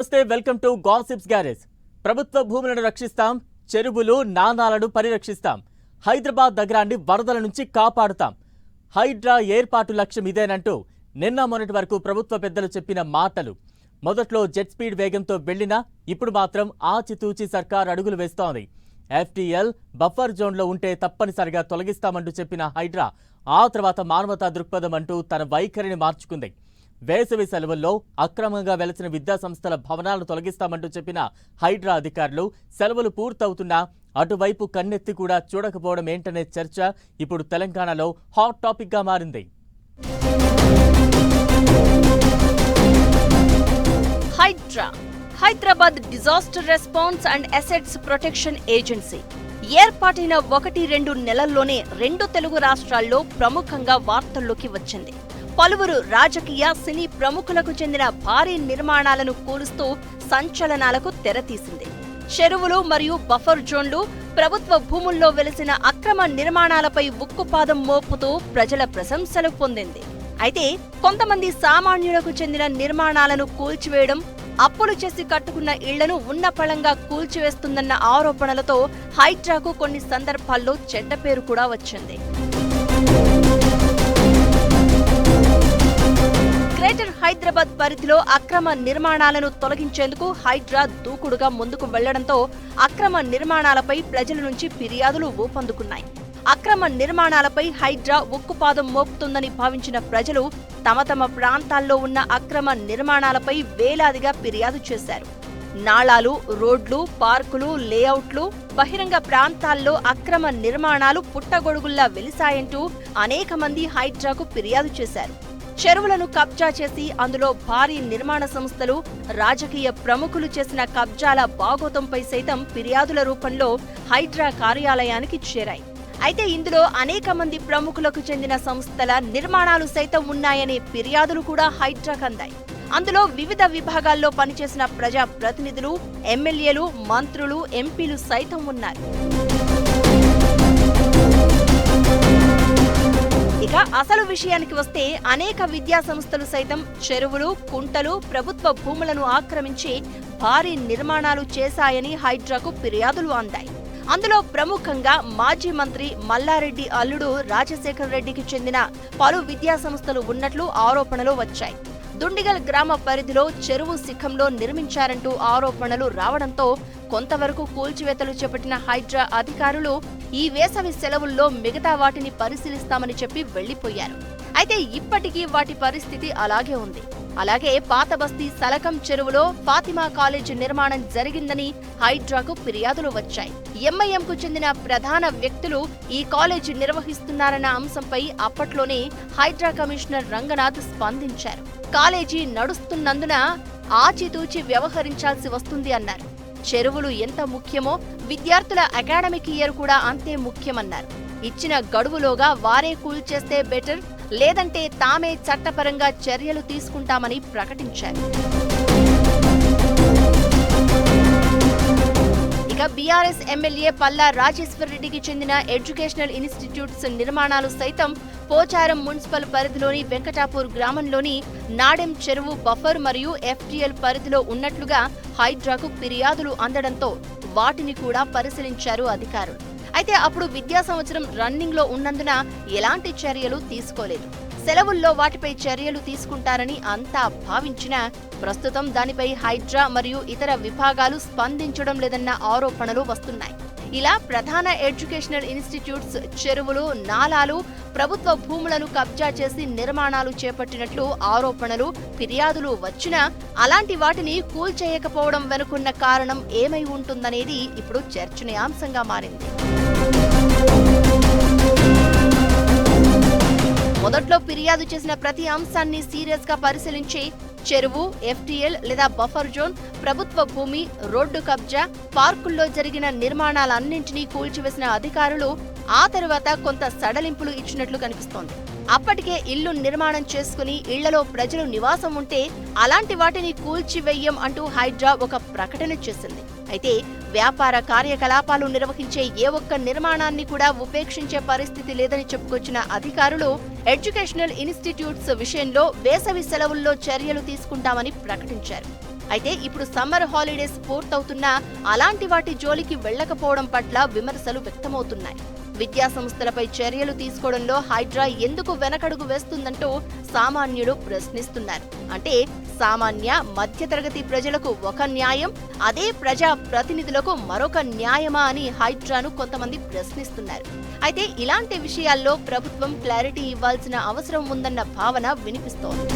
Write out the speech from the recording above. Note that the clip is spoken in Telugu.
Welcome to gossips garage. ప్రభుత్వ భూములను రక్షిస్తాం, చెరువులు నాణాలను పరిరక్షిస్తాం, హైదరాబాద్ నగరాన్ని వరదల నుంచి కాపాడుతాం. హైడ్రా ఏర్పాటు లక్ష్యం ఇదేనంటూ నిన్న మొన్నటి వరకు ప్రభుత్వ పెద్దలు చెప్పిన మాటలు. మొదట్లో జెట్ స్పీడ్ వేగంతో వెళ్లినా ఇప్పుడు మాత్రం ఆచితూచి సర్కార్ అడుగులు వేస్తోంది. ఎఫ్టీఎల్ బఫర్ జోన్లో ఉంటే తప్పనిసరిగా తొలగిస్తామంటూ చెప్పిన హైడ్రా ఆ తర్వాత మానవతా దృక్పథం అంటూ తన వైఖరిని మార్చుకుంది. వేసవి సెలవుల్లో అక్రమంగా వెలసిన విద్యాసంస్థల భవనాలను తొలగిస్తామంటూ చెప్పిన హైడ్రా అధికారులు సెలవులు పూర్తవుతున్నా అటువైపు కన్నెత్తి కూడా చూడకపోవడం ఏంటనే చర్చ ఇప్పుడు తెలంగాణలో హాట్ టాపిక్ గా మారింది. HYDRAA Hyderabad disaster response and assets protection agency ఏర్పాటైన 1-2 నెలల్లోనే 2 తెలుగు రాష్ట్రాల్లో ప్రముఖంగా వార్తల్లోకి వచ్చింది. పలువురు రాజకీయ సినీ ప్రముఖులకు చెందిన భారీ నిర్మాణాలను కూలుస్తూ సంచలనాలకు తెరతీసింది. చెరువులు మరియు బఫర్ జోన్లు, ప్రభుత్వ భూముల్లో వెలిసిన అక్రమ నిర్మాణాలపై ఉక్కుపాదం మోపుతూ ప్రజల ప్రశంసలు పొందింది. అయితే కొంతమంది సామాన్యులకు చెందిన నిర్మాణాలను కూల్చివేయడం, అప్పులు చేసి కట్టుకున్న ఇళ్లను ఉన్నపళంగా కూల్చివేస్తుందన్న ఆరోపణలతో హైడ్రాకు కొన్ని సందర్భాల్లో చెడ్డ పేరు కూడా వచ్చింది. గ్రేటర్ హైదరాబాద్ పరిధిలో అక్రమ నిర్మాణాలను తొలగించేందుకు హైడ్రా దూకుడుగా ముందుకు వెళ్లడంతో అక్రమ నిర్మాణాలపై ప్రజల నుంచి ఫిర్యాదులు ఊపందుకున్నాయి. అక్రమ నిర్మాణాలపై హైడ్రా ఉక్కుపాదం మోపుతుందని భావించిన ప్రజలు తమ తమ ప్రాంతాల్లో ఉన్న అక్రమ నిర్మాణాలపై వేలాదిగా ఫిర్యాదు చేశారు. నాళాలు, రోడ్లు, పార్కులు, లేఅవుట్లు, బహిరంగ ప్రాంతాల్లో అక్రమ నిర్మాణాలు పుట్టగొడుగుల్లా వెలిశాయంటూ అనేక మంది హైడ్రాకు ఫిర్యాదు చేశారు. చెరువులను కబ్జా చేసి అందులో భారీ నిర్మాణ సంస్థలు, రాజకీయ ప్రముఖులు చేసిన కబ్జాల బాగోతంపై సైతం ఫిర్యాదుల రూపంలో హైడ్రా కార్యాలయానికి చేరాయి. అయితే ఇందులో అనేక మంది ప్రముఖులకు చెందిన సంస్థల నిర్మాణాలు సైతం ఉన్నాయనే ఫిర్యాదులు కూడా హైడ్రాకు అందాయి. అందులో వివిధ విభాగాల్లో పనిచేసిన ప్రజా ప్రతినిధులు, ఎమ్మెల్యేలు, మంత్రులు, ఎంపీలు సైతం ఉన్నారు. ఇక అసలు విషయానికి వస్తే అనేక విద్యా సంస్థలు సైతం చెరువులు, కుంటలు, ప్రభుత్వ భూములను ఆక్రమించి భారీ నిర్మాణాలు చేశాయని హైడ్రాకు ఫిర్యాదులు అందాయి. అందులో ప్రముఖంగా మాజీ మంత్రి మల్లారెడ్డి అల్లుడు రాజశేఖర్ రెడ్డికి చెందిన పలు విద్యా సంస్థలు ఉన్నట్లు ఆరోపణలు వచ్చాయి. దుండిగల్ గ్రామ పరిధిలో చెరువు శిఖంలో నిర్మించారంటూ ఆరోపణలు రావడంతో కొంతవరకు కూల్చివేతలు చేపట్టిన హైడ్రా అధికారులు ఈ వేసవి సెలవుల్లో మిగతా వాటిని పరిశీలిస్తామని చెప్పి వెళ్లిపోయారు. అయితే ఇప్పటికీ వాటి పరిస్థితి అలాగే ఉంది. అలాగే పాత బస్తీ సలకం చెరువులో ఫాతిమా కాలేజ్ నిర్మాణం జరిగిందని హైడ్రాకు ఫిర్యాదులు వచ్చాయి. ఎంఐఎంకు చెందిన ప్రధాన వ్యక్తులు ఈ కాలేజ్ నిర్వహిస్తున్నారన్న అంశంపై అప్పట్లోనే హైడ్రా కమిషనర్ రంగనాథ్ స్పందించారు. కాలేజీ నడుస్తున్నందున ఆచితూచి వ్యవహరించాల్సి వస్తుంది అన్నారు. చెరువులు ఎంత ముఖ్యమో విద్యార్థుల అకాడమిక్ ఇయర్ కూడా అంతే ముఖ్యమన్నారు. ఇచ్చిన గడువులోగా వారే కూల్చేస్తే బెటర్, లేదంటే తామే చట్టపరంగా చర్యలు తీసుకుంటామని ప్రకటించారు. ఇక బీఆర్ఎస్ ఎమ్మెల్యే పల్లా రాజేశ్వర్ రెడ్డికి చెందిన ఎడ్యుకేషనల్ ఇన్స్టిట్యూట్స్ నిర్మాణాలు సైతం పోచారం మున్సిపల్ పరిధిలోని వెంకటాపూర్ గ్రామంలోని నాడెం చెరువు బఫర్ మరియు ఎఫ్టీఎల్ పరిధిలో ఉన్నట్లుగా హైడ్రాకు ఫిర్యాదులు అందడంతో వాటిని కూడా పరిశీలించారు అధికారులు. అయితే అప్పుడు విద్యా సంవత్సరం రన్నింగ్ లో ఉన్నందున ఎలాంటి చర్యలు తీసుకోలేదు. సెలవుల్లో వాటిపై చర్యలు తీసుకుంటారని అంతా భావించినా ప్రస్తుతం దానిపై హైడ్రా మరియు ఇతర విభాగాలు స్పందించడం లేదన్న ఆరోపణలు వస్తున్నాయి. ఇలా ప్రధాన ఎడ్యుకేషనల్ ఇన్స్టిట్యూట్స్ చెరువులు, నాలాలు, ప్రభుత్వ భూములను కబ్జా చేసి నిర్మాణాలు చేపట్టినట్లు ఆరోపణలు, ఫిర్యాదులు వచ్చినా అలాంటి వాటిని కూల్చేయకపోవడం వెనుకున్న కారణం ఏమై ఉంటుందనేది ఇప్పుడు చర్చనీయాంశంగా మారింది. మొదట్లో ఫిర్యాదు చేసిన ప్రతి అంశాన్ని సీరియస్ గా పరిశీలించి చెరువు, ఎఫ్టీఎల్ లేదా బఫర్ జోన్, ప్రభుత్వ భూమి, రోడ్డు కబ్జా, పార్కుల్లో జరిగిన నిర్మాణాలన్నింటినీ కూల్చివేసిన అధికారులు ఆ తర్వాత కొంత సడలింపులు ఇచ్చినట్లు కనిపిస్తోంది. అప్పటికే ఇల్లు నిర్మాణం చేసుకుని ఇళ్లలో ప్రజలు నివాసం ఉంటే అలాంటి వాటిని కూల్చివేయం అంటూ హైడ్రా ఒక ప్రకటన చేసింది. అయితే వ్యాపార కార్యకలాపాలు నిర్వహించే ఏ ఒక్క నిర్మాణాన్ని కూడా ఉపేక్షించే పరిస్థితి లేదని చెప్పుకొచ్చిన అధికారులు ఎడ్యుకేషనల్ ఇన్స్టిట్యూట్స్ విషయంలో వేసవి సెలవుల్లో చర్యలు తీసుకుంటామని ప్రకటించారు. అయితే ఇప్పుడు సమ్మర్ హాలిడేస్ పూర్తవుతున్నా అలాంటి వాటి జోలికి వెళ్లకపోవడం పట్ల విమర్శలు వ్యక్తమవుతున్నాయి. విద్యా సంస్థలపై చర్యలు తీసుకోవడంలో హైడ్రా ఎందుకు వెనకడుగు వేస్తుందంటూ సామాన్యుడు ప్రశ్నిస్తున్నారు. అంటే సామాన్య మధ్యతరగతి ప్రజలకు ఒక న్యాయం, అదే ప్రజా ప్రతినిధులకు మరొక న్యాయమా అని హైడ్రాను కొంతమంది ప్రశ్నిస్తున్నారు. అయితే ఇలాంటి విషయాల్లో ప్రభుత్వం క్లారిటీ ఇవ్వాల్సిన అవసరం ఉందన్న భావన వినిపిస్తోంది.